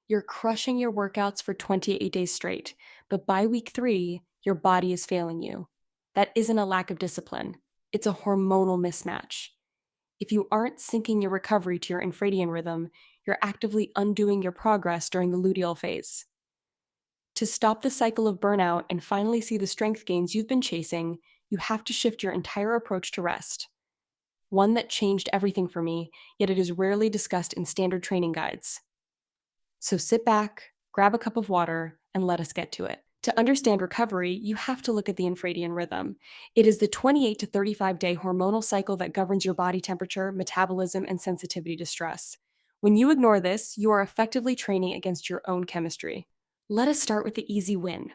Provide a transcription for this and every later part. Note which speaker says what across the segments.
Speaker 1: You're crushing your workouts for 28 days straight, but by week 3, your body is failing you. That isn't a lack of discipline, it's a hormonal mismatch. If you aren't syncing your recovery to your infradian rhythm, you're actively undoing your progress during the luteal phase. To stop the cycle of burnout and finally see the strength gains you've been chasing, you have to shift your entire approach to rest. One that changed everything for me, yet it is rarely discussed in standard training guides. So sit back, grab a cup of water, and let us get to it. To understand recovery, you have to look at the infradian rhythm. It is the 28 to 35-day hormonal cycle that governs your body temperature, metabolism, and sensitivity to stress. When you ignore this, you are effectively training against your own chemistry. Let us start with the easy win,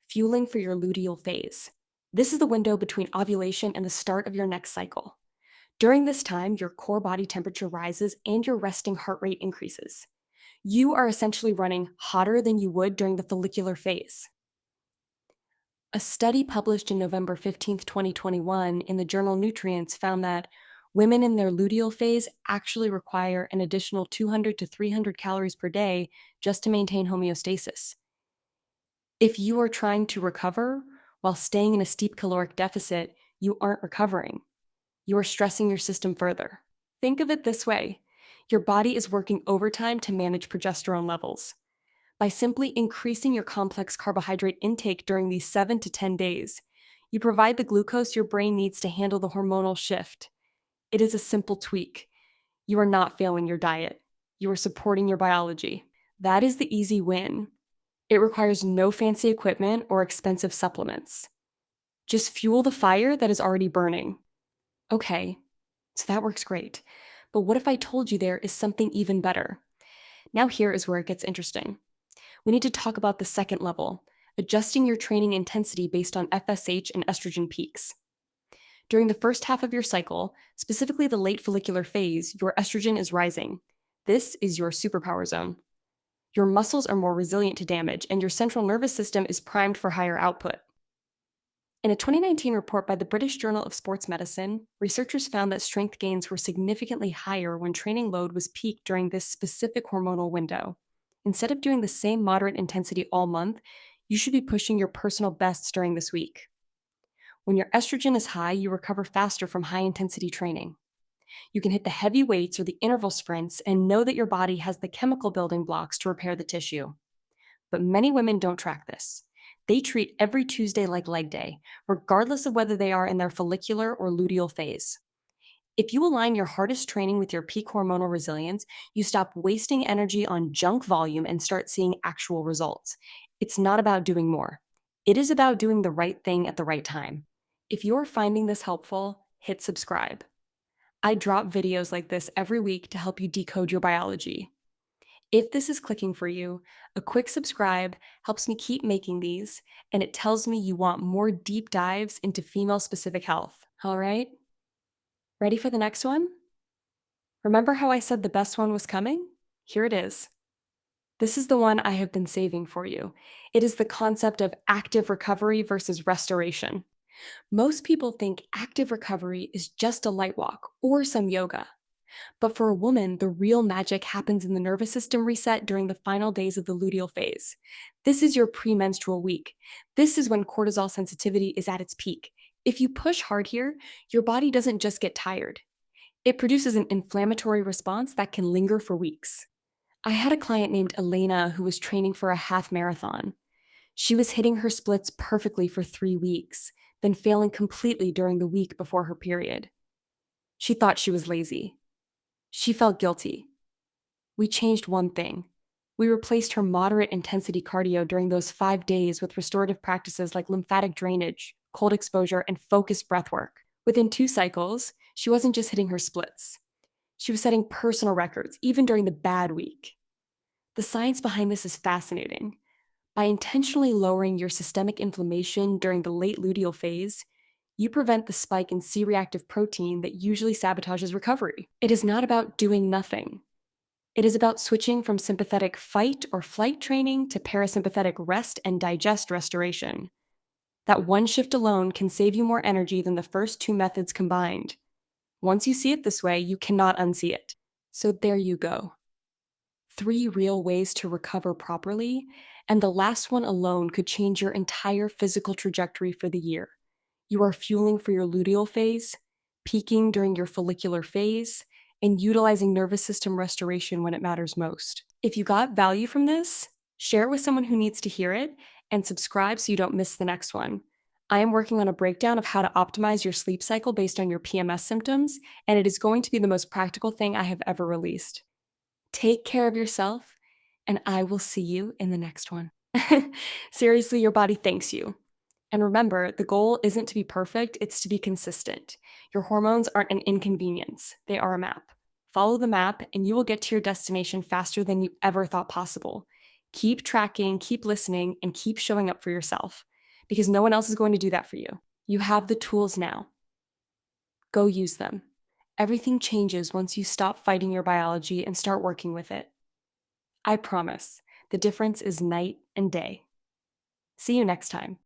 Speaker 1: fueling for your luteal phase. This is the window between ovulation and the start of your next cycle. During this time, your core body temperature rises and your resting heart rate increases. You are essentially running hotter than you would during the follicular phase. A study published in November 15th, 2021 in the journal Nutrients found that women in their luteal phase actually require an additional 200 to 300 calories per day just to maintain homeostasis. If you are trying to recover while staying in a steep caloric deficit, you aren't recovering. You are stressing your system further. Think of it this way. Your body is working overtime to manage progesterone levels. By simply increasing your complex carbohydrate intake during these 7 to 10 days, you provide the glucose your brain needs to handle the hormonal shift. It is a simple tweak. You are not failing your diet. You are supporting your biology. That is the easy win. It requires no fancy equipment or expensive supplements. Just fuel the fire that is already burning. Okay, so that works great. But what if I told you there is something even better? Now here is where it gets interesting. We need to talk about the second level, adjusting your training intensity based on FSH and estrogen peaks. During the first half of your cycle, specifically the late follicular phase, your estrogen is rising. This is your superpower zone. Your muscles are more resilient to damage, and your central nervous system is primed for higher output. In a 2019 report by the British Journal of Sports Medicine, researchers found that strength gains were significantly higher when training load was peaked during this specific hormonal window. Instead of doing the same moderate intensity all month, you should be pushing your personal bests during this week. When your estrogen is high, you recover faster from high intensity training. You can hit the heavy weights or the interval sprints and know that your body has the chemical building blocks to repair the tissue. But many women don't track this. They treat every Tuesday like leg day, regardless of whether they are in their follicular or luteal phase. If you align your hardest training with your peak hormonal resilience, you stop wasting energy on junk volume and start seeing actual results. It's not about doing more. It is about doing the right thing at the right time. If you're finding this helpful, hit subscribe. I drop videos like this every week to help you decode your biology. If this is clicking for you, a quick subscribe helps me keep making these, and it tells me you want more deep dives into female-specific health. All right? Ready for the next one? Remember how I said the best one was coming? Here it is. This is the one I have been saving for you. It is the concept of active recovery versus restoration. Most people think active recovery is just a light walk or some yoga. But for a woman, the real magic happens in the nervous system reset during the final days of the luteal phase. This is your premenstrual week. This is when cortisol sensitivity is at its peak. If you push hard here, your body doesn't just get tired. It produces an inflammatory response that can linger for weeks. I had a client named Elena who was training for a half marathon. She was hitting her splits perfectly for 3 weeks, then failing completely during the week before her period. She thought she was lazy. She felt guilty. We changed one thing. We replaced her moderate intensity cardio during those 5 days with restorative practices like lymphatic drainage, cold exposure, and focused breath work. Within 2 cycles, she wasn't just hitting her splits. She was setting personal records, even during the bad week. The science behind this is fascinating. By intentionally lowering your systemic inflammation during the late luteal phase, you prevent the spike in C-reactive protein that usually sabotages recovery. It is not about doing nothing. It is about switching from sympathetic fight or flight training to parasympathetic rest and digest restoration. That one shift alone can save you more energy than the first 2 methods combined. Once you see it this way, you cannot unsee it. So there you go. 3 real ways to recover properly, and the last one alone could change your entire physical trajectory for the year. You are fueling for your luteal phase, peaking during your follicular phase, and utilizing nervous system restoration when it matters most. If you got value from this, share it with someone who needs to hear it, and subscribe so you don't miss the next one. I am working on a breakdown of how to optimize your sleep cycle based on your PMS symptoms, and it is going to be the most practical thing I have ever released. Take care of yourself, and I will see you in the next one. Seriously, your body thanks you. And remember, the goal isn't to be perfect, it's to be consistent. Your hormones aren't an inconvenience, they are a map. Follow the map, and you will get to your destination faster than you ever thought possible. Keep tracking, keep listening, and keep showing up for yourself, because no one else is going to do that for you. You have the tools now. Go use them. Everything changes once you stop fighting your biology and start working with it. I promise, the difference is night and day. See you next time.